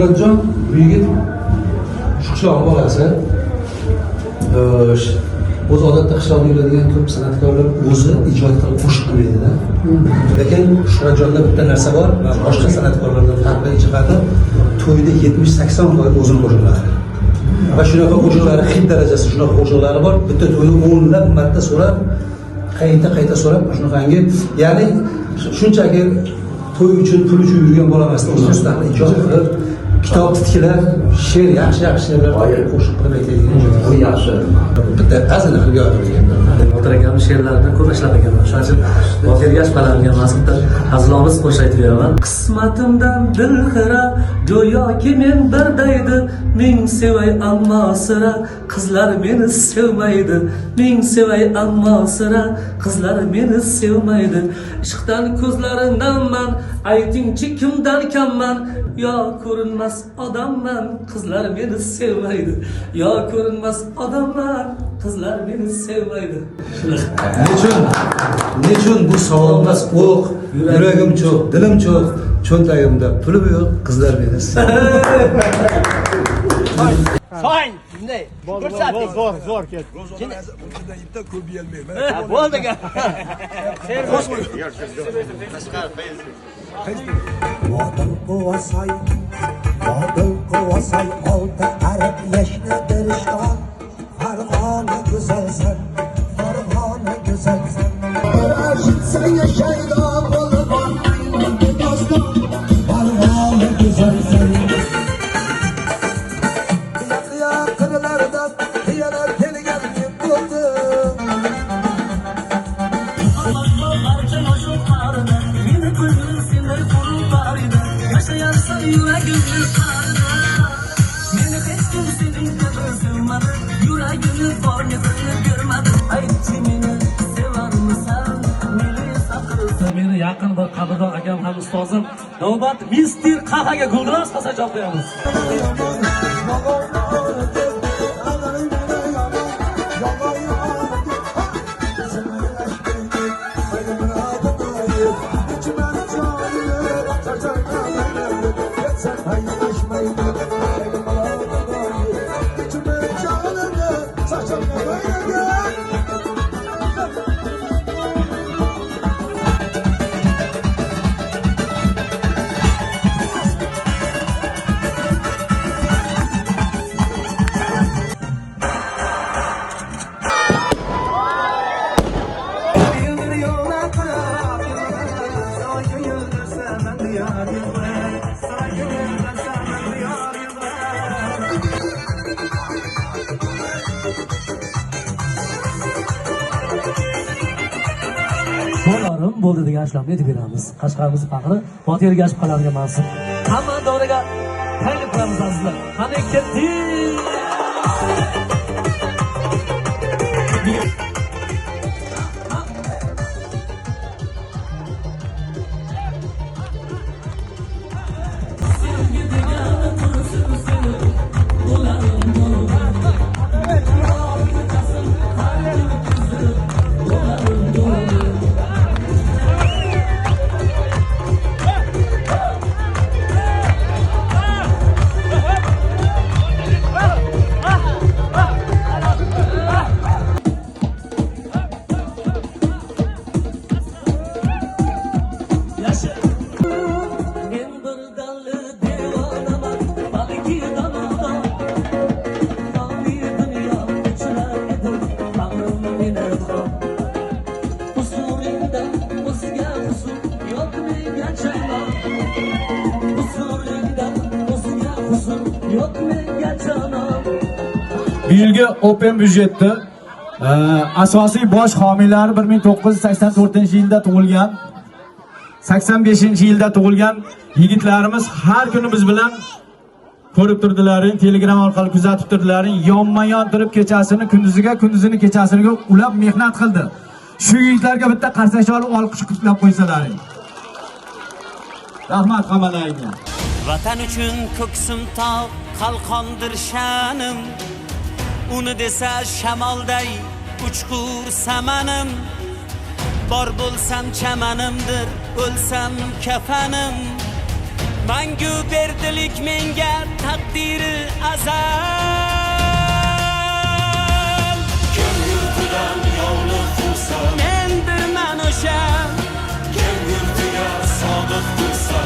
Shuhratjon bu yigit Shuhshon bolasi. O'zi odatda qishloqda yuradigan ko'p san'atkorlar o'zi ijod qilib qo'shiq qilmaydi-da. Lekin Shuhratjonda bitta narsa bor va boshqa san'atkorlardan farqli jihati to'yda 70-80% o'zini qo'shiqlari. Va shunaqa qo'shiqlari hit darajasi shunaqa qo'shiqlari bor. Bitta to'yni o'nlab marta so'rab, qayta so'rab shunaqangi, ya'ni shunchaki to'y uchun, pul uchun yurgan bola emasdan o'zi mustaqil ijod qilib, kitob titkilab, she'r yaxshi she'rlar qo'shiq qilib aytadigan. Bu yaxshi. Bitta azini qilib yozilgan. Botir akamning she'rlarini ko'p ishlab ekanman. Shuning uchun Botirga shpalangan mas'ulda hazilomuz qo'shiq aytib beraman. Qismatimdan dilxira, go'yoki men birdaydi, ming sevay ammo sira, qizlar meni sevmaydi. Ming sevay ammo sira, qizlar meni sevmaydi. Ishqdan ko'zlarimdanman, aytingchi kimdan kamman? Yo ko'rinmas odamman, qizlar meni sevmaydi. Yo ko'rinmas odamman, qizlar meni sevmaydi. Nechun bu savolmas o'q, yuragim cho'q, dilim cho'q, cho'ntagimda pulim yo'q, qizlar meni sevmaydi. So'ng, bunday. Ko'rsating. Zo'r ket. Bundan ipda ko'p yeyolmayman. Bo'ldi aka. Vodil quvasay, olti ariq yashni dirishton. Farg'ona go'zalsan, Farg'ona go'zalsan. Sen yashaydi bo'lib olmaydi doston. Farg'ona go'zalsan. Qiya qirlarda xiyonat kelgan deb bo'ldi. Meni yaqin bir qadrdon akam ham ustozim navbat Mister Qahaga guldiroz qilsa javob beramiz. Bo'larim bo'ldi degan ashlamni aytib beramiz. Qashqarimiz faxri Botir Ergashev qalamiga mansub. Hamma doriga taklif qilamiz azizlar. Qani ketdik. Bu yilgi Open byudjetda asosiy bosh homiylar 1984-yilda tug'ilgan, 85-yilda tug'ilgan yigitlarimiz har kuni biz bilan ko'rib turdilaring, Telegram orqali kuzatib turdilaring, yonma-yon turib kechasini kunduziga, kunduzini kechasiga ulab mehnat qildi. Shu yigitlarga bitta qarsash olib olqish qutlab qo'ysalaring. Rahmat hammalarga. Vatan uchun ko'ksim tog' qalqondir sha'nim. Uni desa shamolday uchqur samanim. Bor bo'lsam chamanimdir, o'lsam kafanim. mangu berdilik menga taqdiri azal. Kim yurtidan yovliq qilsa mendirman o'sha, kim yurtiga sodiq tursa